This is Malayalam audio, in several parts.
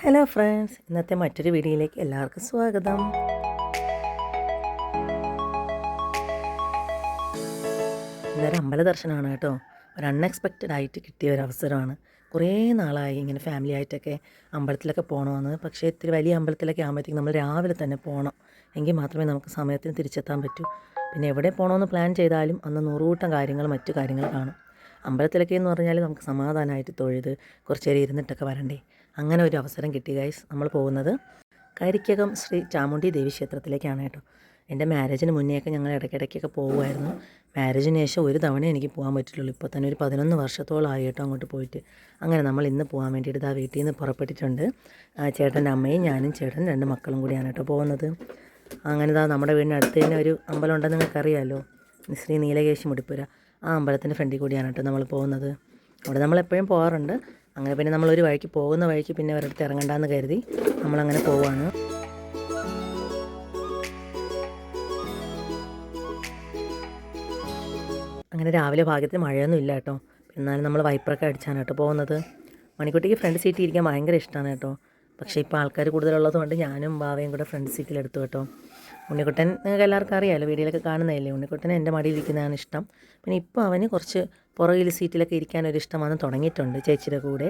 ഹലോ ഫ്രണ്ട്സ്, ഇന്നത്തെ മറ്റൊരു വീഡിയോയിലേക്ക് എല്ലാവർക്കും സ്വാഗതം. ഇന്നൊരു അമ്പല ദർശനമാണ് കേട്ടോ. ഒരു അൺഎക്സ്പെക്റ്റഡ് ആയിട്ട് കിട്ടിയ ഒരു അവസരമാണ്. കുറേ നാളായി ഇങ്ങനെ ഫാമിലി ആയിട്ടൊക്കെ അമ്പലത്തിലൊക്കെ പോകണമെന്ന്. പക്ഷേ ഇത്തിരി വലിയ അമ്പലത്തിലൊക്കെ ആകുമ്പോഴത്തേക്കും നമ്മൾ രാവിലെ തന്നെ പോകണം, എങ്കിൽ മാത്രമേ നമുക്ക് സമയത്തിന് തിരിച്ചെത്താൻ പറ്റൂ. പിന്നെ എവിടെ പോകണമെന്ന് പ്ലാൻ ചെയ്താലും അന്ന് നൂറുകൂട്ടം കാര്യങ്ങൾ മറ്റു കാര്യങ്ങൾ കാണും. അമ്പലത്തിലൊക്കെ എന്ന് പറഞ്ഞാൽ നമുക്ക് സമാധാനമായിട്ട് തൊഴുത് കുറച്ച് നേരം ഇരുന്നിട്ടൊക്കെ വരണ്ടേ. അങ്ങനെ ഒരു അവസരം കിട്ടി ഗൈസ്. നമ്മൾ പോകുന്നത് കരിക്കകം ശ്രീ ചാമുണ്ഡി ദേവി ക്ഷേത്രത്തിലേക്കാണ് കേട്ടോ. എൻ്റെ മാരേജിന് മുന്നേയൊക്കെ ഞങ്ങൾ ഇടയ്ക്കിടയ്ക്കൊക്കെ പോകുമായിരുന്നു. മാരേജിന് ശേഷം ഒരു തവണ എനിക്ക് പോകാൻ പറ്റുള്ളൂ. ഇപ്പോൾ തന്നെ ഒരു 11 വർഷത്തോളമായി കേട്ടോ അങ്ങോട്ട് പോയിട്ട്. അങ്ങനെ നമ്മൾ ഇന്ന് പോകാൻ വേണ്ടിയിട്ട് ഇതാ വീട്ടിൽ നിന്ന് പുറപ്പെട്ടിട്ടുണ്ട്. ചേട്ടൻ്റെ അമ്മയും ഞാനും ചേട്ടൻ 2 മക്കളും കൂടിയാണ് കേട്ടോ പോകുന്നത്. അങ്ങനെ ഇതാ നമ്മുടെ വീടിൻ്റെ അടുത്ത് തന്നെ ഒരു അമ്പലം ഉണ്ടെന്ന് നിങ്ങൾക്കറിയാമല്ലോ, ശ്രീ നീലകേശി മുടിപ്പുര. ആ അമ്പലത്തിൻ്റെ ഫ്രണ്ടിൽ കൂടിയാണ് കേട്ടോ നമ്മൾ പോകുന്നത്. അവിടെ നമ്മളെപ്പോഴും പോകാറുണ്ട്. അങ്ങനെ പിന്നെ നമ്മളൊരു വഴിക്ക് പോകുന്ന വഴിക്ക് പിന്നെ ഒരിടത്ത് ഇറങ്ങണ്ടെന്ന് കരുതി നമ്മളങ്ങനെ പോവുകയാണ്. അങ്ങനെ രാവിലെ ഭാഗ്യത്തിന് മഴയൊന്നും ഇല്ല കേട്ടോ. എന്നാലും നമ്മൾ വൈപ്പറൊക്കെ അടിച്ചാണ് കേട്ടോ പോകുന്നത്. മണിക്കുട്ടിക്ക് ഫ്രണ്ട് സീറ്റിൽ ഇരിക്കാൻ ഭയങ്കര ഇഷ്ടമാണ് കേട്ടോ. പക്ഷേ ഇപ്പോൾ ആൾക്കാർ കൂടുതലുള്ളത് കൊണ്ട് ഞാനും ബാവയും കൂടെ ഫ്രണ്ട് സീറ്റിലെടുത്തു കേട്ടോ. ഉണ്ണിക്കുട്ടൻ നിങ്ങൾക്ക് എല്ലാവർക്കും അറിയാമല്ലോ, വീഡിയോയിലൊക്കെ കാണുന്നതല്ലേ. ഉണ്ണിക്കുട്ടൻ എൻ്റെ മടിയിലിരിക്കുന്നതാണ് ഇഷ്ടം. പിന്നെ ഇപ്പോൾ അവന് കുറച്ച് പുറകിൽ സീറ്റിലൊക്കെ ഇരിക്കാനൊരു ഇഷ്ടം വന്ന് തുടങ്ങിയിട്ടുണ്ട്. ചേച്ചിയുടെ കൂടെ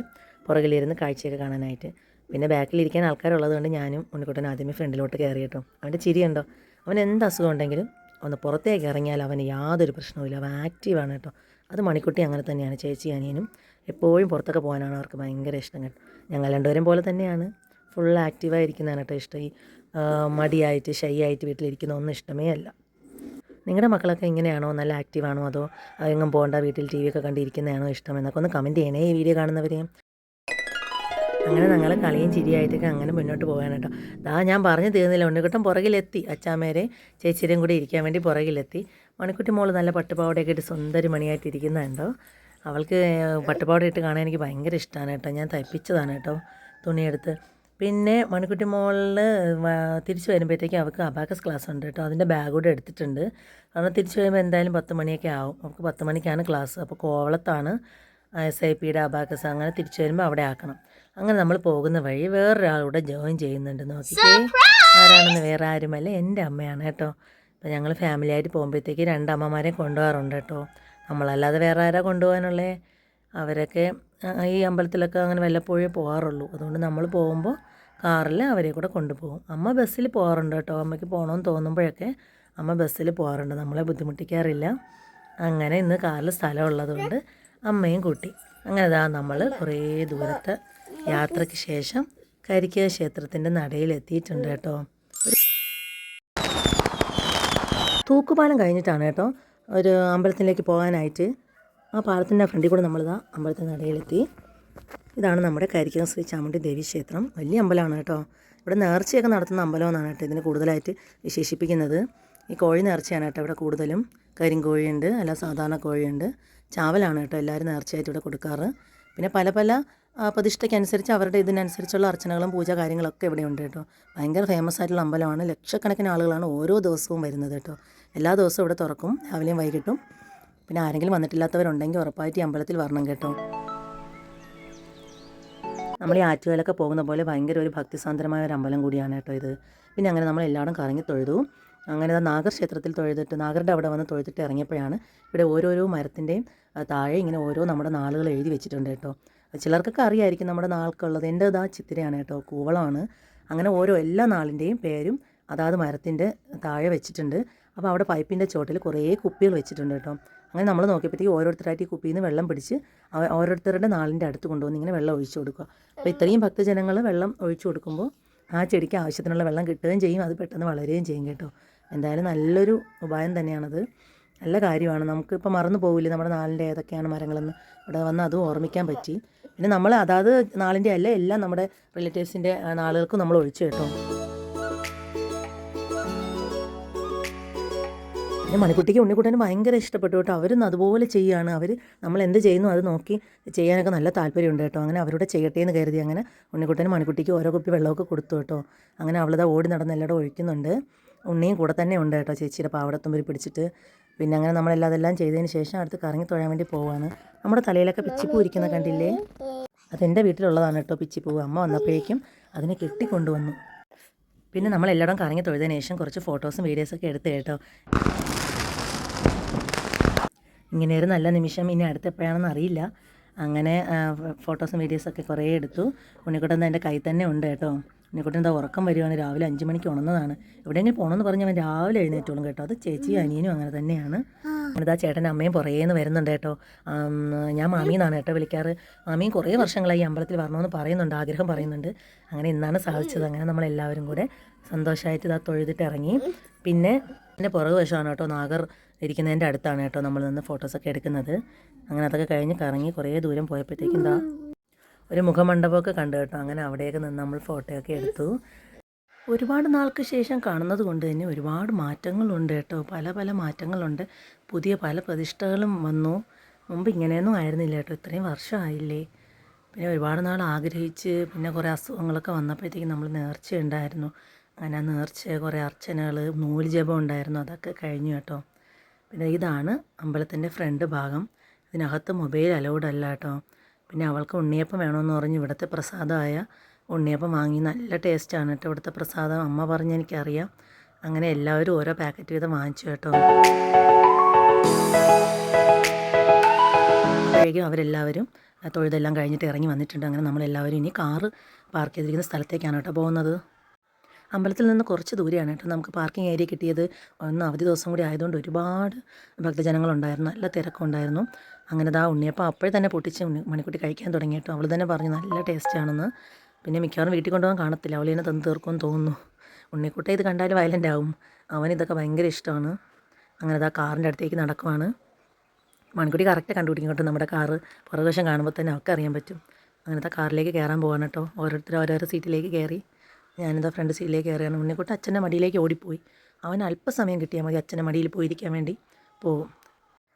പുറകിലിരുന്ന് കാഴ്ചയൊക്കെ കാണാനായിട്ട്. പിന്നെ ബാക്കിലിരിക്കാൻ ആൾക്കാരുള്ളത് കൊണ്ട് ഞാനും ഉണ്ണിക്കുട്ടൻ ആദ്യമേ ഫ്രണ്ടിലോട്ട് കയറി കേട്ടോ. അവൻ്റെ ചിരിയുണ്ടോ, അവൻ എന്ത് അസുഖം ഉണ്ടെങ്കിലും ഒന്ന് പുറത്തേക്ക് ഇറങ്ങിയാൽ അവന് യാതൊരു പ്രശ്നവുമില്ല. അവൻ ആക്റ്റീവാണ് കേട്ടോ. അത് മണിക്കുട്ടി അങ്ങനെ തന്നെയാണ്. ചേച്ചി അനിയനും എപ്പോഴും പുറത്തൊക്കെ പോകാനാണ് അവർക്ക് ഭയങ്കര ഇഷ്ടം കേട്ടോ. ഞങ്ങൾ രണ്ടുപേരും പോലെ തന്നെയാണ്. ഫുൾ ആക്റ്റീവായിരിക്കുന്നതാണ് കേട്ടോ ഇഷ്ടം. ഈ മടിയായിട്ട് ഷൈ ആയിട്ട് വീട്ടിലിരിക്കുന്ന ഒന്നും ഇഷ്ടമേ അല്ല. നിങ്ങളുടെ മക്കളൊക്കെ ഇങ്ങനെയാണോ, നല്ല ആക്റ്റീവാണോ, അതോ എങ്ങും പോകേണ്ട വീട്ടിൽ TV ഒക്കെ കണ്ടിരിക്കുന്നതാണോ ഇഷ്ടം എന്നൊക്കെ ഒന്ന് കമൻറ്റ് ചെയ്യണേ ഈ വീഡിയോ കാണുന്നവരെയും. അങ്ങനെ ഞങ്ങൾ കളിയും ചിരിയായിട്ടൊക്കെ അങ്ങനെ മുന്നോട്ട് പോകാൻ കേട്ടോ. ഞാൻ പറഞ്ഞു തീർന്നില്ല, ഉണ്ണിക്കുട്ടൻ പുറകിലെത്തി. അച്ചാമ്മേരെ ചേച്ചിയുടെയും കൂടി ഇരിക്കാൻ വേണ്ടി പുറകിലെത്തി. മണിക്കുട്ടി മോൾ നല്ല പട്ടുപാവടയൊക്കെ ഇട്ട് സുന്ദരി മണിയായിട്ട് ഇരിക്കുന്നുണ്ടോ. അവൾക്ക് പട്ടുപാവട ഇട്ട് കാണാൻ എനിക്ക് ഭയങ്കര ഇഷ്ടമാണ് കേട്ടോ. ഞാൻ തയ്പ്പിച്ചതാണ് കേട്ടോ തുണിയെടുത്ത്. പിന്നെ മണിക്കുട്ടി മോളിൽ തിരിച്ച് വരുമ്പോഴത്തേക്കും അവൾക്ക് അബാക്കസ് ക്ലാസ് ഉണ്ട് കേട്ടോ. അതിൻ്റെ ബാഗ് കൂടെ എടുത്തിട്ടുണ്ട്. കാരണം തിരിച്ച് വരുമ്പോൾ എന്തായാലും 10 മണിയൊക്കെ ആവും. അവൾക്ക് 10 മണിക്കാണ് ക്ലാസ്. അപ്പോൾ കോവളത്താണ് SIPയുടെ അബാക്കസ്. അങ്ങനെ തിരിച്ച് വരുമ്പോൾ അവിടെ ആക്കണം. അങ്ങനെ നമ്മൾ പോകുന്ന വഴി വേറൊരാളൂടെ ജോയിൻ ചെയ്യുന്നുണ്ട്. നോക്കിക്കേ, ആരാണെന്ന് വേറെ ആരുമല്ല, എൻ്റെ അമ്മയാണ് കേട്ടോ. അപ്പോൾ ഞങ്ങൾ ഫാമിലി ആയിട്ട് പോകുമ്പോഴത്തേക്ക് 2 അമ്മമാരെ കൊണ്ടുപോകാറുണ്ട് കേട്ടോ. നമ്മളല്ലാതെ വേറെ ആരാ കൊണ്ടുപോകാനുള്ളേ. അവരൊക്കെ ഈ അമ്പലത്തിലൊക്കെ അങ്ങനെ വല്ലപ്പോഴേ പോകാറുള്ളൂ. അതുകൊണ്ട് നമ്മൾ പോകുമ്പോൾ കാറിൽ അവരെ കൂടെ കൊണ്ടുപോകും. അമ്മ ബസ്സിൽ പോകാറുണ്ട് കേട്ടോ. അമ്മയ്ക്ക് പോകണമെന്ന് തോന്നുമ്പോഴൊക്കെ അമ്മ ബസ്സിൽ പോകാറുണ്ട്, നമ്മളെ ബുദ്ധിമുട്ടിക്കാറില്ല. അങ്ങനെ ഇന്ന് കാറിൽ സ്ഥലമുള്ളതുകൊണ്ട് അമ്മയും കൂട്ടി. അങ്ങനെ നമ്മൾ കുറേ ദൂരത്തെ യാത്രയ്ക്ക് ശേഷം കരിക്കക ക്ഷേത്രത്തിൻ്റെ നടയിലെത്തിയിട്ടുണ്ട് കേട്ടോ. തൂക്കുപാലം കഴിഞ്ഞിട്ടാണ് കേട്ടോ ഒരു അമ്പലത്തിലേക്ക് പോകാനായിട്ട്. ആ പാലത്തിൻ്റെ ഫ്രണ്ടിൽ കൂടെ നമ്മളിതാ അമ്പലത്തിൻ്റെ നടയിലെത്തി. ഇതാണ് നമ്മുടെ കരിക്കകം ശ്രീ ചാമുണ്ഡി ദേവി ക്ഷേത്രം. വലിയ അമ്പലമാണ് കേട്ടോ. ഇവിടെ നേർച്ചയൊക്കെ നടത്തുന്ന അമ്പലമെന്നാണ് കേട്ടോ ഇതിന് കൂടുതലായിട്ട് വിശേഷിപ്പിക്കുന്നത്. ഈ കോഴി നേർച്ചയാണ് കേട്ടോ ഇവിടെ കൂടുതലും. കരിങ്കോഴിയുണ്ട്, അല്ല സാധാരണ കോഴിയുണ്ട്. ചാവലാണ് കേട്ടോ എല്ലാവരും നേർച്ചയായിട്ട് ഇവിടെ കൊടുക്കാറ്. പിന്നെ പല പല പ്രതിഷ്ഠയ്ക്കനുസരിച്ച് അവരുടെ ഇതിനനുസരിച്ചുള്ള അർച്ചനകളും പൂജ കാര്യങ്ങളൊക്കെ ഇവിടെ ഉണ്ട് കേട്ടോ. ഭയങ്കര ഫേമസ് ആയിട്ടുള്ള അമ്പലമാണ്. ലക്ഷക്കണക്കിന് ആളുകളാണ് ഓരോ ദിവസവും വരുന്നത് കേട്ടോ. എല്ലാ ദിവസവും ഇവിടെ തുറക്കും, രാവിലെയും വൈകിട്ടും. പിന്നെ ആരെങ്കിലും വന്നിട്ടില്ലാത്തവരുണ്ടെങ്കിൽ ഉറപ്പായിട്ട് ഈ അമ്പലത്തിൽ വരണം കേട്ടോ. നമ്മൾ ഈ ആറ്റുകാലൊക്കെ പോകുന്ന പോലെ ഭയങ്കര ഒരു ഭക്തിസാന്ദ്രമായ ഒരു അമ്പലം കൂടിയാണ് കേട്ടോ ഇത്. പിന്നെ അങ്ങനെ നമ്മൾ എല്ലാവരും കറങ്ങി തൊഴുതു. അങ്ങനെ നാഗർ ക്ഷേത്രത്തിൽ തൊഴുതിട്ട്, നാഗരുടെ അവിടെ വന്ന് തൊഴുതിട്ട് ഇറങ്ങിയപ്പോഴാണ് ഇവിടെ ഓരോരോ മരത്തിൻ്റെയും താഴെ ഇങ്ങനെ ഓരോ നമ്മുടെ നാളുകൾ എഴുതി വെച്ചിട്ടുണ്ട് കേട്ടോ. ചിലർക്കൊക്കെ അറിയായിരിക്കും നമ്മുടെ നാൾക്കുള്ളത്. എൻ്റെ ചിത്തിരയാണ് കേട്ടോ, കൂവളമാണ്. അങ്ങനെ ഓരോ എല്ലാ നാളിൻ്റെയും പേരും അതാത് മരത്തിൻ്റെ താഴെ വെച്ചിട്ടുണ്ട്. അപ്പോൾ അവിടെ പൈപ്പിൻ്റെ ചോട്ടിൽ കുറേ കുപ്പികൾ വെച്ചിട്ടുണ്ട് കേട്ടോ. അങ്ങനെ നമ്മൾ നോക്കിയപ്പോഴത്തേക്ക് ഓരോരുത്തരായിട്ട് ഈ കുപ്പിയിൽ നിന്ന് വെള്ളം പിടിച്ച് ഓരോരുത്തരുടെ നാളിൻ്റെ അടുത്ത് കൊണ്ടുവന്ന് ഇങ്ങനെ വെള്ളം ഒഴിച്ചു കൊടുക്കുക. അപ്പോൾ ഇത്രയും ഭക്തജനങ്ങൾ വെള്ളം ഒഴിച്ചു കൊടുക്കുമ്പോൾ ആ ചെടിക്ക് ആവശ്യത്തിനുള്ള വെള്ളം കിട്ടുകയും ചെയ്യും, അത് പെട്ടെന്ന് വളരുകയും ചെയ്യും കേട്ടോ. എന്തായാലും നല്ലൊരു ഉപായം തന്നെയാണത്. നല്ല കാര്യമാണ്. നമുക്കിപ്പോൾ മറന്നു പോകില്ല നമ്മുടെ നാളിൻ്റെ ഏതൊക്കെയാണ് മരങ്ങളെന്ന്. ഇവിടെ വന്ന് അതും ഓർമ്മിക്കാൻ പറ്റി. പിന്നെ നമ്മൾ അതാത് നാളിൻ്റെ അല്ല, എല്ലാം നമ്മുടെ റിലേറ്റീവ്സിൻ്റെ നാളുകൾക്കും നമ്മൾ ഒഴിച്ചു കേട്ടോ. പിന്നെ മണിക്കുട്ടിക്ക് ഉണ്ണിക്കുട്ടന് ഭയങ്കര ഇഷ്ടപ്പെട്ടു കേട്ടോ. അവരൊന്നും അതുപോലെ ചെയ്യുകയാണ്. അവർ നമ്മൾ എന്ത് ചെയ്യുന്നു അത് നോക്കി ചെയ്യാനൊക്കെ നല്ല താല്പര്യമുണ്ട് കേട്ടോ. അങ്ങനെ അവരോട് ചെയ്യട്ടെ എന്ന് കരുതി അങ്ങനെ ഉണ്ണിക്കുട്ടനും മണിക്കുട്ടിക്ക് ഓരോ കുപ്പി വെള്ളമൊക്കെ കൊടുത്തു കേട്ടോ. അങ്ങനെ അവളത് ഓടി നടന്ന് എല്ലായിടും ഒഴിക്കുന്നുണ്ട്. ഉണ്ണിയും കൂടെ തന്നെ ഉണ്ട് കേട്ടോ, ചേച്ചിയുടെ പാവടത്തുമ്പരി പിടിച്ചിട്ട്. പിന്നെ അങ്ങനെ നമ്മളെല്ലാം അതെല്ലാം ചെയ്തതിന് ശേഷം അടുത്ത് കറങ്ങി തൊഴാൻ വേണ്ടി പോവുകയാണ്. നമ്മുടെ തലയിലൊക്കെ പിച്ചിപ്പൂ ഇരിക്കുന്ന കണ്ടില്ലേ. അതെൻ്റെ വീട്ടിലുള്ളതാണ് കേട്ടോ പിച്ചിപ്പൂവ്. അമ്മ വന്നപ്പോഴേക്കും അതിനെ കെട്ടിക്കൊണ്ടുവന്നു. പിന്നെ നമ്മൾ എല്ലായിടം കറങ്ങി തൊഴുതിന് ശേഷം കുറച്ച് ഫോട്ടോസും വീഡിയോസൊക്കെ എടുത്ത് കേട്ടോ. ഇങ്ങനെ ഒരു നല്ല നിമിഷം ഇനി അടുത്തെപ്പോഴാണെന്ന് അറിയില്ല. അങ്ങനെ ഫോട്ടോസും വീഡിയോസൊക്കെ കുറേ എടുത്തു. ഉണ്ണിക്കുട്ടൻ എൻ്റെ കയ്യിൽ തന്നെ ഉണ്ട് കേട്ടോ. ഉണ്ണിക്കുട്ടൻ എന്താ ഉറക്കം വരുവാണ്, രാവിലെ 5 മണിക്ക് ഉണർന്നതാണ്. എവിടെയെങ്കിലും പോകണമെന്ന് പറഞ്ഞ് അവൻ രാവിലെ എഴുന്നേറ്റോളും കേട്ടോ. അത് ചേച്ചിയും അനിയനും അങ്ങനെ തന്നെയാണ്. ഇതാ ചേട്ടൻ്റെ അമ്മയും പുറകേന്ന് വരുന്നുണ്ട് കേട്ടോ. ഞാൻ മാമിയെന്നാണ് കേട്ടോ വിളിക്കാറ്. മാമിയും കുറേ വർഷങ്ങളായി അമ്പലത്തിൽ വരണമെന്ന് പറയുന്നുണ്ട്, ആഗ്രഹം പറയുന്നുണ്ട്. അങ്ങനെ ഇന്നാണ് സാധിച്ചത്. അങ്ങനെ നമ്മളെല്ലാവരും കൂടെ സന്തോഷമായിട്ട് ഇതാ തൊഴുതിട്ട് ഇറങ്ങി. പിന്നെ എൻ്റെ പുറകു വശമാണ് കേട്ടോ നാഗർ ഇരിക്കുന്നതിൻ്റെ അടുത്താണ് കേട്ടോ നമ്മൾ നിന്ന് ഫോട്ടോസൊക്കെ എടുക്കുന്നത്. അങ്ങനെ അതൊക്കെ കഴിഞ്ഞ് കറങ്ങി കുറേ ദൂരം പോയപ്പോഴത്തേക്കും എന്താ ഒരു മുഖമണ്ഡപമൊക്കെ കണ്ടു കേട്ടോ. അങ്ങനെ അവിടെയൊക്കെ നിന്ന് നമ്മൾ ഫോട്ടോയൊക്കെ എടുത്തു. ഒരുപാട് നാൾക്ക് ശേഷം കാണുന്നത് കൊണ്ട് തന്നെ ഒരുപാട് മാറ്റങ്ങളുണ്ട് കേട്ടോ. പല പല മാറ്റങ്ങളുണ്ട്. പുതിയ പല പ്രതിഷ്ഠകളും വന്നു. മുമ്പ് ഇങ്ങനെയൊന്നും ആയിരുന്നില്ല കേട്ടോ. ഇത്രയും വർഷമായില്ലേ. പിന്നെ ഒരുപാട് നാൾ ആഗ്രഹിച്ച് പിന്നെ കുറേ അസുഖങ്ങളൊക്കെ വന്നപ്പോഴത്തേക്കും നമ്മൾ നേർച്ചയുണ്ടായിരുന്നു. അങ്ങനെ നേർച്ച കുറേ അർച്ചനകൾ, നൂല് ജപം ഉണ്ടായിരുന്നു. അതൊക്കെ കഴിഞ്ഞു കേട്ടോ. പിന്നെ ഇതാണ് അമ്പലത്തിൻ്റെ ഫ്രണ്ട് ഭാഗം. ഇതിനകത്ത് മൊബൈൽ അലൗഡ് അല്ല കേട്ടോ. പിന്നെ അവൾക്ക് ഉണ്ണിയപ്പം വേണമെന്ന് പറഞ്ഞ് ഇവിടുത്തെ പ്രസാദമായ ഉണ്ണിയപ്പം വാങ്ങി. നല്ല ടേസ്റ്റാണ് കേട്ടോ ഇവിടുത്തെ പ്രസാദം. അമ്മ പറഞ്ഞ് എനിക്കറിയാം. അങ്ങനെ എല്ലാവരും ഓരോ പാക്കറ്റ് വീതം വാങ്ങിച്ചു കേട്ടോ. അപ്പോഴേക്കും അവരെല്ലാവരും തൊഴുതെല്ലാം കഴിഞ്ഞിട്ട് ഇറങ്ങി വന്നിട്ടുണ്ട്. അങ്ങനെ നമ്മളെല്ലാവരും ഇനി കാറ് പാർക്ക് ചെയ്തിരിക്കുന്ന സ്ഥലത്തേക്കാണ് കേട്ടോ പോകുന്നത്. അമ്പലത്തിൽ നിന്ന് കുറച്ച് ദൂരെയാണ് കേട്ടോ നമുക്ക് പാർക്കിംഗ് ഏരിയ കിട്ടിയത്. ഒന്ന് അവധി ദിവസം കൂടി ആയതുകൊണ്ട് ഒരുപാട് ഭക്തജനങ്ങളുണ്ടായിരുന്നു, നല്ല തിരക്കുണ്ടായിരുന്നു. അങ്ങനെ ദാ ഉണ്ണിയപ്പം അപ്പോഴേ തന്നെ പൊട്ടിച്ച് മണിക്കുട്ടി കഴിക്കാൻ തുടങ്ങി കേട്ടോ. അവൾ തന്നെ പറഞ്ഞു നല്ല ടേസ്റ്റാണെന്ന്. പിന്നെ മിക്കവാറും വീട്ടിൽ കൊണ്ടുപോകാൻ കാണത്തില്ല, അവൾ തന്നെ തന്നു തീർക്കുമെന്ന് തോന്നുന്നു. ഉണ്ണിക്കുട്ട ഇത് കണ്ടാൽ വയലൻ്റ് ആവും. അവനിതൊക്കെ ഭയങ്കര ഇഷ്ടമാണ്. അങ്ങനെ ദാ കാറിൻ്റെ അടുത്തേക്ക് നടക്കുവാണ്. മണിക്കുട്ടി കറക്റ്റ് കണ്ടുപിടിക്കും കേട്ടോ നമ്മുടെ കാറ്. പുറകുവശം കാണുമ്പോൾ തന്നെ അവർക്ക് അറിയാൻ പറ്റും. അങ്ങനത്തെ കാറിലേക്ക് കയറാൻ പോവാണ് കേട്ടോ. ഓരോരുത്തർ ഓരോരോ സീറ്റിലേക്ക് കയറി. ഞാനിതാ ഫ്രണ്ട് സീറ്റിലേക്ക് കയറിയാണ്. ഉണ്ണിക്കുട്ടൻ അച്ഛൻ്റെ മടിയിലേക്ക് ഓടിപ്പോയി. അവൻ അല്പസമയം കിട്ടിയാൽ മതി അച്ഛൻ്റെ മടിയിൽ പോയിരിക്കാൻ വേണ്ടി പോകും.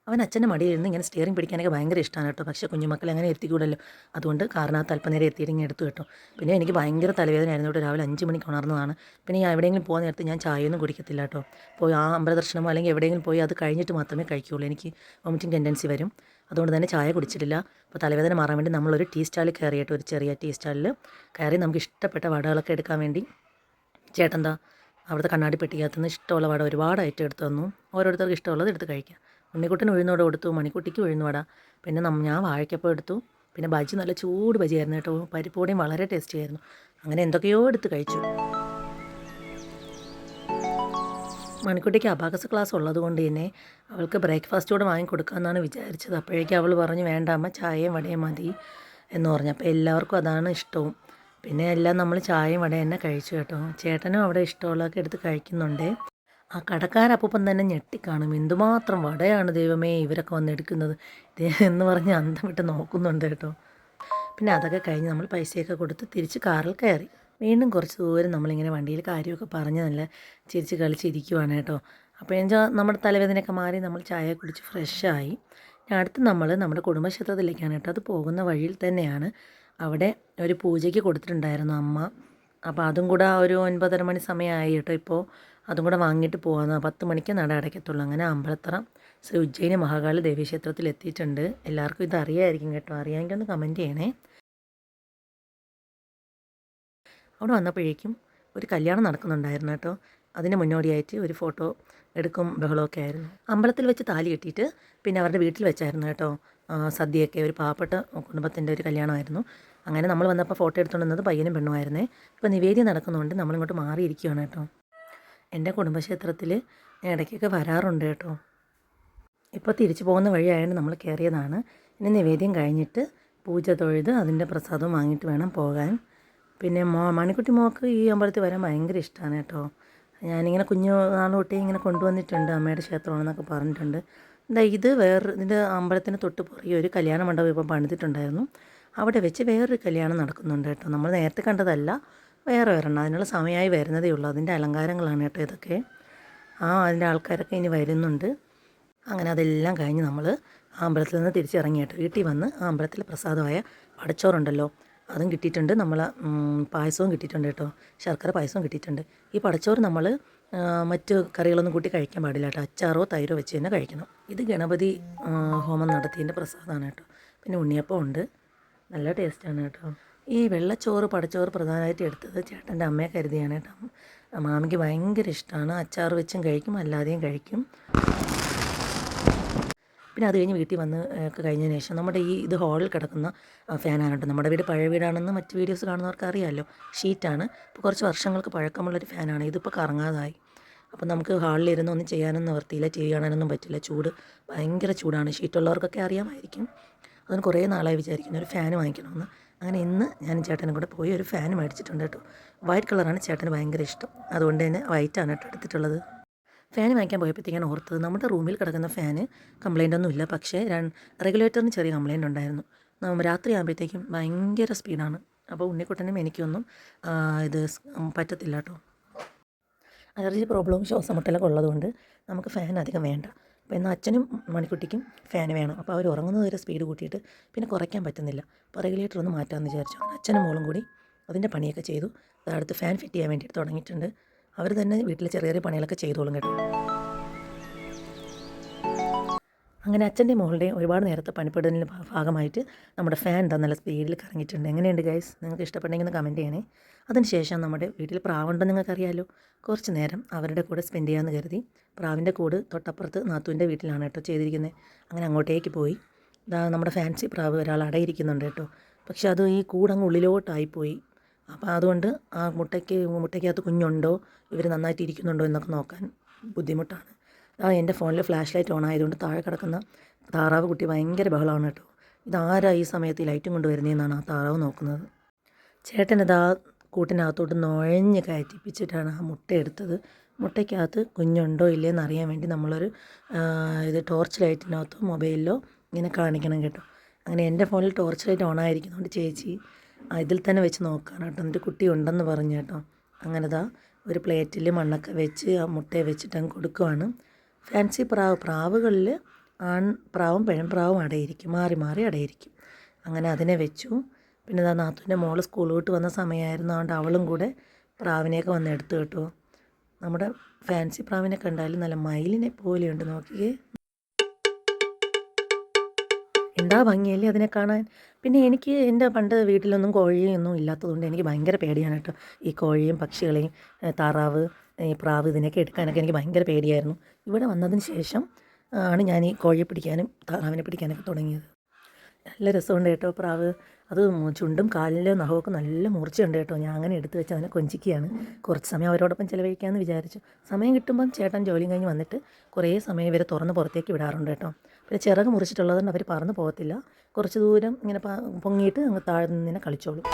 അവൻ അച്ഛൻ്റെ മടിയിലിരുന്ന് ഇങ്ങനെ സ്റ്റിയറിംഗ് പിടിക്കാനൊക്കെ ഭയങ്കര ഇഷ്ടമാണ് കേട്ടോ. പക്ഷേ കുഞ്ഞുമക്കളെ അങ്ങനെ എത്തിക്കൂടല്ലോ. അതുകൊണ്ട് കാറിനകത്ത് അല്പനേരം എത്തിയിട്ടിങ്ങനെ എടുത്തു കേട്ടോ. പിന്നെ എനിക്ക് ഭയങ്കര തലവേദനയായിരുന്നു കേട്ടോ. രാവിലെ 5 മണിക്ക് ഉണർന്നതാണ്. പിന്നെ ഞാൻ എവിടെയെങ്കിലും പോകുന്ന നേരത്ത് ഞാൻ ചായയൊന്നും കുടിക്കത്തില്ല കേട്ടോ. പോയി ആ അമ്പലദർശനമോ അല്ലെങ്കിൽ എവിടെയെങ്കിലും പോയി അത് കഴിഞ്ഞിട്ട് മാത്രമേ കഴിക്കുകയുള്ളൂ. എനിക്ക് വോമിറ്റിംഗ് ടെൻഡൻസി വരും. അതുകൊണ്ട് തന്നെ ചായ കുടിച്ചിട്ടില്ല. അപ്പോൾ തലവേദന മാറാൻ വേണ്ടി നമ്മളൊരു ടീ സ്റ്റാളിൽ കയറി കേട്ടോ. ഒരു ചെറിയ ടീ സ്റ്റാളിൽ കയറി നമുക്ക് ഇഷ്ടപ്പെട്ട വടകളൊക്കെ എടുക്കാൻ വേണ്ടി ചേട്ടൻ ദാ അവിടുത്തെ കണ്ണാടി പെട്ടിക്കകത്തുനിന്ന് ഇഷ്ടമുള്ള വട ഒരുപാട് ഐറ്റം എടുത്ത് തന്നു. ഓരോരുത്തർക്ക് ഇഷ്ടമുള്ളത് എടുത്ത് കഴിക്കാം. ഉണ്ണിക്കുട്ടന് ഉഴുന്നോടെ കൊടുത്തു, മണിക്കുട്ടിക്ക് ഉഴുന്നുവട. പിന്നെ ഞാൻ വാഴയ്ക്കപ്പം എടുത്തു. പിന്നെ ബജി നല്ല ചൂട് ബജിയായിരുന്നു കേട്ടോ. പരിപ്പോടെയും വളരെ ടേസ്റ്റി ആയിരുന്നു. അങ്ങനെ എന്തൊക്കെയോ എടുത്ത് കഴിച്ചു. മണിക്കുട്ടിക്ക് അബാക്കസ് ക്ലാസ് ഉള്ളത് കൊണ്ട് തന്നെ അവൾക്ക് ബ്രേക്ക്ഫാസ്റ്റ് കൂടെ വാങ്ങിക്കൊടുക്കാമെന്നാണ് വിചാരിച്ചത്. അപ്പോഴേക്കും അവൾ പറഞ്ഞു വേണ്ട അമ്മ ചായയും വടയും മതി എന്ന് പറഞ്ഞു. അപ്പോൾ എല്ലാവർക്കും അതാണ് ഇഷ്ടവും. പിന്നെ എല്ലാം നമ്മൾ ചായയും വടയും തന്നെ കഴിച്ചു കേട്ടോ. ചേട്ടനും അവിടെ ഇഷ്ടമുള്ളതൊക്കെ എടുത്ത് കഴിക്കുന്നുണ്ട്. ആ കടക്കാരപ്പം തന്നെ ഞെട്ടിക്കാണും, എന്തുമാത്രം വടയാണ് ദൈവമേ ഇവരൊക്കെ വന്നെടുക്കുന്നത് എന്ന് പറഞ്ഞ് അന്തം വിട്ട് നോക്കുന്നുണ്ട് കേട്ടോ. പിന്നെ അതൊക്കെ കഴിഞ്ഞ് നമ്മൾ പൈസയൊക്കെ കൊടുത്ത് തിരിച്ച് കാറിൽ കയറി. വീണ്ടും കുറച്ച് ദൂരം നമ്മളിങ്ങനെ വണ്ടിയിൽ കാര്യമൊക്കെ പറഞ്ഞ് നല്ല ചിരിച്ച് കളിച്ചിരിക്കുവാണ് കേട്ടോ. അപ്പോൾ എന്നുവെച്ചാൽ നമ്മുടെ തലവേദനയൊക്കെ മാറി നമ്മൾ ചായ കുടിച്ച് ഫ്രഷായി. അടുത്ത് നമ്മൾ നമ്മുടെ കുടുംബക്ഷേത്രത്തിലേക്കാണ് കേട്ടോ. അത് പോകുന്ന വഴിയിൽ തന്നെയാണ്. അവിടെ ഒരു പൂജയ്ക്ക് കൊടുത്തിട്ടുണ്ടായിരുന്നു അമ്മ. അപ്പോൾ അതും കൂടെ ഒരു 9:30 മണി സമയമായി കേട്ടോ. ഇപ്പോൾ അതും കൂടെ വാങ്ങിയിട്ട് പോകാമെന്ന്. 10 മണിക്ക് നട അടയ്ക്കത്തുള്ളൂ. അങ്ങനെ അമ്പലത്തറ ശ്രീ ഉജ്ജയിനി മഹാകാളി ദേവീക്ഷേത്രത്തിൽ എത്തിയിട്ടുണ്ട്. എല്ലാവർക്കും ഇത് അറിയാമായിരിക്കും കേട്ടോ. അറിയാമെങ്കിൽ ഒന്ന് കമൻറ്റ് ചെയ്യണേ. അവിടെ വന്നപ്പോഴേക്കും ഒരു കല്യാണം നടക്കുന്നുണ്ടായിരുന്നു കേട്ടോ. അതിന് മുന്നോടിയായിട്ട് ഒരു ഫോട്ടോ എടുക്കും ബഹളമൊക്കെ ആയിരുന്നു. അമ്പലത്തിൽ വെച്ച് താലി കെട്ടിയിട്ട് പിന്നെ അവരുടെ വീട്ടിൽ വെച്ചായിരുന്നു കേട്ടോ സദ്യയൊക്കെ. ഒരു പാവപ്പെട്ട കുടുംബത്തിൻ്റെ ഒരു കല്യാണമായിരുന്നു. അങ്ങനെ നമ്മൾ വന്നപ്പോൾ ഫോട്ടോ എടുത്തുകൊണ്ടിരുന്നത് പയ്യനും പെണ്ണുമായിരുന്നേ. ഇപ്പോൾ നിവേദ്യം നടക്കുന്നുണ്ട്, നമ്മളിങ്ങോട്ട് മാറിയിരിക്കുകയാണ് കേട്ടോ. എൻ്റെ കുടുംബക്ഷേത്രത്തിൽ ഞാൻ ഇടയ്ക്കൊക്കെ വരാറുണ്ട് കേട്ടോ. ഇപ്പോൾ തിരിച്ചു പോകുന്ന വഴിയായതുകൊണ്ട് നമ്മൾ കയറിയതാണ്. ഇനി നിവേദ്യം കഴിഞ്ഞിട്ട് പൂജ തൊഴുത് അതിൻ്റെ പ്രസാദം വാങ്ങിയിട്ട് വേണം പോകാൻ. പിന്നെ മണിക്കുട്ടി മോൾക്ക് ഈ അമ്പലത്തിൽ വരാൻ ഭയങ്കര ഇഷ്ടമാണ് കേട്ടോ. ഞാനിങ്ങനെ കുഞ്ഞു നാൾ തൊട്ടേ ഇങ്ങനെ കൊണ്ടുവന്നിട്ടുണ്ട്, അമ്മയുടെ ക്ഷേത്രമാണെന്നൊക്കെ പറഞ്ഞിട്ടുണ്ട്. ഇത് ഇതിൻ്റെ അമ്പലത്തിന് തൊട്ട് പുറകെ ഒരു കല്യാണ മണ്ഡപം ഇപ്പം പണിതിട്ടുണ്ടായിരുന്നു. അവിടെ വെച്ച് വേറൊരു കല്യാണം നടക്കുന്നുണ്ട് കേട്ടോ. നമ്മൾ നേരത്തെ കണ്ടതല്ല, വേറെ ഒരെണ്ണം. അതിനുള്ള സമയമായി വരുന്നതേ ഉള്ളൂ. അതിൻ്റെ അലങ്കാരങ്ങളാണ് കേട്ടോ ഇതൊക്കെ. അതിൻ്റെ ആൾക്കാരൊക്കെ ഇനി വരുന്നുണ്ട്. അങ്ങനെ അതെല്ലാം കഴിഞ്ഞ് നമ്മൾ ആ അമ്പലത്തിൽ നിന്ന് തിരിച്ചിറങ്ങി കേട്ടോ. വീട്ടിൽ വന്ന് ആ അമ്പലത്തിലെ പ്രസാദമായ പടച്ചോറുണ്ടല്ലോ അതും കിട്ടിയിട്ടുണ്ട്. നമ്മൾ പായസവും കിട്ടിയിട്ടുണ്ട് കേട്ടോ. ശർക്കര പായസവും കിട്ടിയിട്ടുണ്ട്. ഈ പടച്ചോറ് നമ്മൾ മറ്റ് കറികളൊന്നും കൂട്ടി കഴിക്കാൻ പാടില്ല കേട്ടോ. അച്ചാറോ തൈരോ വെച്ച് തന്നെ കഴിക്കണം. ഇത് ഗണപതി ഹോമം നടത്തിയതിൻ്റെ പ്രസാദമാണ് കേട്ടോ. പിന്നെ ഉണ്ണിയപ്പം ഉണ്ട്. നല്ല ടേസ്റ്റാണ് കേട്ടോ. ഈ വെള്ളച്ചോറ് പടച്ചോറ് പ്രധാനമായിട്ട് എടുത്തത് ചേട്ടൻ്റെ അമ്മയെ കരുതിയാണ് കേട്ടോ. മാമിക്ക് ഭയങ്കര ഇഷ്ടമാണ്. അച്ചാർ വെച്ചും കഴിക്കും, അല്ലാതെയും കഴിക്കും. പിന്നെ അത് കഴിഞ്ഞ് വീട്ടിൽ വന്ന് ഒക്കെ കഴിഞ്ഞതിന് ശേഷം നമ്മുടെ ഇത് ഹാളിൽ കിടക്കുന്ന ഫാനാണ് കേട്ടോ. നമ്മുടെ വീട് പഴയ വീടാണെന്ന് മറ്റ് വീഡിയോസ് കാണുന്നവർക്ക് അറിയാമല്ലോ. ഷീറ്റാണ്. ഇപ്പോൾ കുറച്ച് വർഷങ്ങൾക്ക് പഴക്കമുള്ളൊരു ഫാനാണ്. ഇതിപ്പോൾ കറങ്ങാതായി. അപ്പോൾ നമുക്ക് ഹാളിലിരുന്ന് ഒന്നും ചെയ്യാനൊന്നും നിവർത്തിയില്ല, ടി വി കാണാനൊന്നും പറ്റില്ല. ചൂട് ഭയങ്കര ചൂടാണ്. ഷീറ്റുള്ളവർക്കൊക്കെ അറിയാമായിരിക്കും. അതിന് കുറേ നാളായി വിചാരിക്കുന്നു ഒരു ഫാൻ വാങ്ങിക്കണമെന്ന്. അങ്ങനെ ഇന്ന് ഞാനും ചേട്ടനും കൂടെ പോയി ഒരു ഫാൻ മേടിച്ചിട്ടുണ്ട് കേട്ടോ. വൈറ്റ് കളറാണ് ചേട്ടന് ഭയങ്കര ഇഷ്ടം. അതുകൊണ്ട് തന്നെ വൈറ്റാണ് കേട്ടോ എടുത്തിട്ടുള്ളത്. ഫാൻ വാങ്ങിക്കാൻ പോയപ്പോഴത്തേക്കാണ് ഓർത്തത് നമ്മുടെ റൂമിൽ കിടക്കുന്ന ഫാന് കംപ്ലൈൻ്റ് ഒന്നുമില്ല, പക്ഷേ റെഗുലേറ്ററിന് ചെറിയ കംപ്ലൈൻ്റ് ഉണ്ടായിരുന്നു. രാത്രി ആകുമ്പോഴത്തേക്കും ഭയങ്കര സ്പീഡാണ്. അപ്പോൾ ഉണ്ണിക്കുട്ടനും എനിക്കൊന്നും ഇത് പറ്റത്തില്ല കേട്ടോ. അലർജി പ്രോബ്ലവും ശ്വാസമുട്ടലൊക്കെ ഉള്ളതുകൊണ്ട് നമുക്ക് ഫാൻ അധികം വേണ്ട. അപ്പോൾ എന്നാൽ അച്ഛനും മണിക്കുട്ടിക്കും ഫാൻ വേണം. അപ്പോൾ അവർ ഉറങ്ങുന്നത് വരെ സ്പീഡ് കൂട്ടിയിട്ട് പിന്നെ കുറയ്ക്കാൻ പറ്റുന്നില്ല. അപ്പോൾ റെഗുലേറ്റർ ഒന്ന് മാറ്റാമെന്ന് വിചാരിച്ചു. അച്ഛനും മോളും കൂടി അതിൻ്റെ പണിയൊക്കെ ചെയ്തു. അടുത്ത് ഫാൻ ഫിറ്റ് ചെയ്യാൻ വേണ്ടിയിട്ട് തുടങ്ങിയിട്ടുണ്ട്. അവർ തന്നെ വീട്ടിൽ ചെറിയ ചെറിയ പണികളൊക്കെ ചെയ്തോളും കേട്ടോ. അങ്ങനെ അച്ഛൻ്റെ മോളുടെയും ഒരുപാട് നേരത്തെ പണിപ്പെടുന്നതിന് ഭാഗമായിട്ട് നമ്മുടെ ഫാൻ നല്ല സ്പീഡിൽ കറങ്ങിയിട്ടുണ്ട്. എങ്ങനെയുണ്ട് ഗൈസ്? നിങ്ങൾക്ക് ഇഷ്ടപ്പെട്ടെങ്കിൽ ഒന്ന് കമൻറ്റ് ചെയ്യണേ. അതിനുശേഷം നമ്മുടെ വീട്ടിൽ പ്രാവുണ്ടെന്ന് നിങ്ങൾക്കറിയാമല്ലോ. കുറച്ച് നേരം അവരുടെ കൂടെ സ്പെൻഡ് ചെയ്യാമെന്ന് കരുതി പ്രാവിൻ്റെ കൂട് തൊട്ടപ്പുറത്ത് നാത്തൂൻ്റെ വീട്ടിലാണ് കേട്ടോ ചെയ്തിരിക്കുന്നത്. അങ്ങനെ അങ്ങോട്ടേക്ക് പോയി. നമ്മുടെ ഫാൻസി പ്രാവ് ഒരാൾ അടയിരിക്കുന്നുണ്ട് കേട്ടോ. പക്ഷെ അത് ഈ കൂടങ്ങ് ഉള്ളിലോട്ടായിപ്പോയി. അപ്പോൾ അതുകൊണ്ട് ആ മുട്ടയ്ക്കകത്ത് കുഞ്ഞുണ്ടോ, ഇവർ നന്നായിട്ട് ഇരിക്കുന്നുണ്ടോ എന്നൊക്കെ നോക്കാൻ ബുദ്ധിമുട്ടാണ്. എൻ്റെ ഫോണിൽ ഫ്ലാഷ് ലൈറ്റ് ഓൺ ആയതുകൊണ്ട് താഴെ കിടക്കുന്ന താറാവ് കുട്ടി ഭയങ്കര ബഹളമാണ് കേട്ടോ. ഇതാരാ ഈ സമയത്ത് ലൈറ്റും കൊണ്ട് വരുന്നതെന്നാണ് ആ താറാവ് നോക്കുന്നത്. ചേട്ടനത് ആ കൂട്ടിനകത്തോട്ട് നുഴഞ്ഞ് കയറ്റിപ്പിച്ചിട്ടാണ് ആ മുട്ട എടുത്തത്. മുട്ടയ്ക്കകത്ത് കുഞ്ഞുണ്ടോ ഇല്ലയെന്ന് അറിയാൻ വേണ്ടി നമ്മളൊരു ടോർച്ച് ലൈറ്റിനകത്തോ മൊബൈലിലോ ഇങ്ങനെ കാണിക്കണം കേട്ടോ. അങ്ങനെ എൻ്റെ ഫോണിൽ ടോർച്ച് ലൈറ്റ് ഓൺ ആയിരിക്കുന്നതുകൊണ്ട് ചേച്ചി ഇതിൽ തന്നെ വെച്ച് നോക്കുകയാണ് കേട്ടോ. എന്നിട്ട് കുട്ടി ഉണ്ടെന്ന് പറഞ്ഞു കേട്ടോ. അങ്ങനെ ഒരു പ്ലേറ്റിൽ മണ്ണൊക്കെ വെച്ച് ആ മുട്ടയെ വെച്ചിട്ട് അങ്ങ് കൊടുക്കുവാണ്. ഫാൻസി പ്രാവുകളിൽ പ്രാവും പെൺപ്രാവും അടയിരിക്കും, മാറി മാറി അടയിരിക്കും. അങ്ങനെ അതിനെ വെച്ചു. പിന്നെ നാത്തൂൻ്റെ മോള് സ്കൂൾ വിട്ട് വന്ന സമയമായിരുന്നു. അതുകൊണ്ട് അവളും കൂടെ പ്രാവിനെയൊക്കെ വന്ന് എടുത്തു കേട്ടോ. നമ്മുടെ ഫാൻസി പ്രാവിനെ കണ്ടാലും നല്ല മയിലിനെ പോലെയുണ്ട്, നോക്കിയേ. എന്താ ഭംഗിയല്ലേ അതിനെ കാണാൻ. പിന്നെ എനിക്ക് എൻ്റെ പണ്ട് വീട്ടിലൊന്നും കോഴിയൊന്നും ഇല്ലാത്തതുകൊണ്ട് എനിക്ക് ഭയങ്കര പേടിയാണ് കേട്ടോ. ഈ കോഴിയും പക്ഷികളെയും താറാവ് ഈ പ്രാവ് ഇതിനൊക്കെ എടുക്കാനൊക്കെ എനിക്ക് ഭയങ്കര പേടിയായിരുന്നു. ഇവിടെ വന്നതിന് ശേഷം ആണ് ഞാൻ ഈ കോഴിയെ പിടിക്കാനും താറാവിനെ പിടിക്കാനൊക്കെ തുടങ്ങിയത്. നല്ല രസമുണ്ട് കേട്ടോ പ്രാവ്. അത് ചുണ്ടും കാലിലെ നഖമൊക്കെ നല്ല മൂർച്ചയുണ്ട് കേട്ടോ. ഞാൻ അങ്ങനെ എടുത്ത് വെച്ച് അതിനെ കൊഞ്ചിക്കുകയാണ്. കുറച്ച് സമയം അവരോടൊപ്പം ചിലവഴിക്കാമെന്ന് വിചാരിച്ചു. സമയം കിട്ടുമ്പം ചേട്ടൻ ജോലിയും കഴിഞ്ഞ് വന്നിട്ട് കുറേ സമയം ഇവരെ തുറന്ന് പുറത്തേക്ക് വിടാറുണ്ട് കേട്ടോ. പിന്നെ ചിറക് മുറിച്ചിട്ടുള്ളതുകൊണ്ട് അവർ പറന്ന് പോകത്തില്ല. കുറച്ച് ദൂരം ഇങ്ങനെ പൊങ്ങിയിട്ട് അങ്ങ് താഴെ നിന്നിങ്ങനെ കളിച്ചോളും.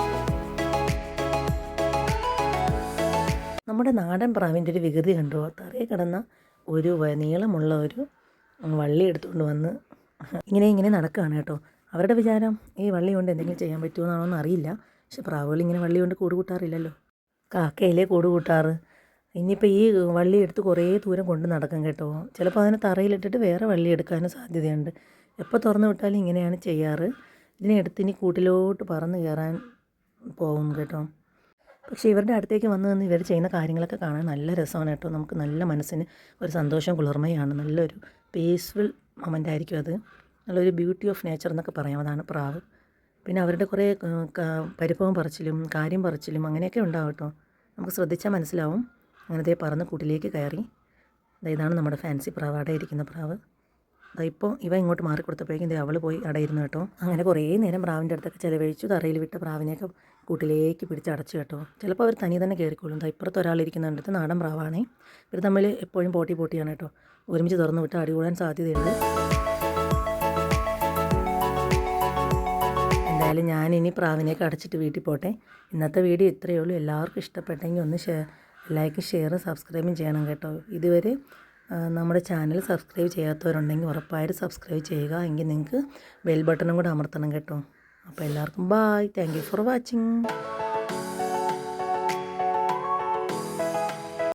നമ്മുടെ നാടൻ പ്രാവിൻ്റെ ഒരു വികൃതി കണ്ടോ. തറയിൽ കിടന്ന ഒരു നീളമുള്ള ഒരു വള്ളി എടുത്തുകൊണ്ട് വന്ന് ഇങ്ങനെ നടക്കുകയാണ് കേട്ടോ. അവരുടെ വിചാരം ഈ വള്ളി കൊണ്ട് എന്തെങ്കിലും ചെയ്യാൻ പറ്റുമെന്നാണോന്ന് അറിയില്ല. പക്ഷെ പ്രാവുകൾ ഇങ്ങനെ വള്ളി കൊണ്ട് കൂട് കൂട്ടാറില്ലല്ലോ. കാക്കയിലേ കൂട് കൂട്ടാറ്. ഇനിയിപ്പോൾ ഈ വള്ളി എടുത്ത് കുറേ ദൂരം കൊണ്ട് നടക്കും കേട്ടോ. ചിലപ്പോൾ അതിനെ തറയിലിട്ടിട്ട് വേറെ വള്ളി എടുക്കാനും സാധ്യതയുണ്ട്. എപ്പോൾ തുറന്നു വിട്ടാലും ഇങ്ങനെയാണ് ചെയ്യാറ്. ഇതിനെ എടുത്ത് ഇനി കൂട്ടിലോട്ട് പറന്ന് കയറാൻ പോകും കേട്ടോ. പക്ഷേ ഇവരുടെ അടുത്തേക്ക് വന്ന് നിന്ന് ഇവർ ചെയ്യുന്ന കാര്യങ്ങളൊക്കെ കാണാൻ നല്ല രസമാണ് കേട്ടോ. നമുക്ക് നല്ല മനസ്സിന് ഒരു സന്തോഷം കുളിർമയാണ്. നല്ലൊരു പീസ്ഫുൾ മൊമെൻ്റ് ആയിരിക്കും അത്. നല്ലൊരു ബ്യൂട്ടി ഓഫ് നേച്ചർ എന്നൊക്കെ പറയാം. അതാണ് പ്രാവ്. പിന്നെ അവരുടെ കുറേ പരിഭവം പറച്ചിലും കാര്യം പറച്ചിലും അങ്ങനെയൊക്കെ ഉണ്ടാവും കേട്ടോ. നമുക്ക് ശ്രദ്ധിച്ചാൽ മനസ്സിലാവും. അങ്ങനത്തെ പറന്ന് കൂട്ടിലേക്ക് കയറി. ഇതാണ് നമ്മുടെ ഫാൻസി പ്രാവ്, അടയിരിക്കുന്ന പ്രാവ്. ഇപ്പോൾ ഇവ ഇങ്ങോട്ട് മാറിക്കൊടുത്തപ്പോഴേക്കും അവൾ പോയി അടയിരുന്നു കേട്ടോ. അങ്ങനെ കുറേ നേരം പ്രാവിൻ്റെ അടുത്തൊക്കെ ചിലവഴിച്ചു. തറയിൽ വിട്ട പ്രാവിനെയൊക്കെ കൂട്ടിലേക്ക് പിടിച്ചടച്ചു കേട്ടോ. ചിലപ്പോൾ അവർ തനി തന്നെ കയറിക്കോളും. ഇപ്പുറത്ത് ഒരാളിരിക്കുന്നുണ്ട്, നാടൻ പ്രാവാണേ. ഇവർ തമ്മിൽ എപ്പോഴും പോട്ടിയാണ് കേട്ടോ. ഒരുമിച്ച് തുറന്നു വിട്ട് അടികൂടാൻ സാധ്യതയുണ്ട്. എന്തായാലും ഞാനിനി പ്രാവിനെയൊക്കെ അടച്ചിട്ട് വീട്ടിൽ പോട്ടെ. ഇന്നത്തെ വീഡിയോ ഇത്രയേ ഉള്ളൂ. എല്ലാവർക്കും ഇഷ്ടപ്പെട്ടെങ്കിൽ ഒന്ന് ലൈക്കും ഷെയറും സബ്സ്ക്രൈബും ചെയ്യണം കേട്ടോ. ഇതുവരെ നമ്മുടെ ചാനൽ സബ്സ്ക്രൈബ് ചെയ്യാത്തവരുണ്ടെങ്കിൽ ഉറപ്പായിട്ട് സബ്സ്ക്രൈബ് ചെയ്യുക. എങ്കിൽ നിങ്ങൾക്ക് ബെൽ ബട്ടണും കൂടെ അമർത്തണം കേട്ടോ. അപ്പോൾ എല്ലാവർക്കും bye. Thank you for watching.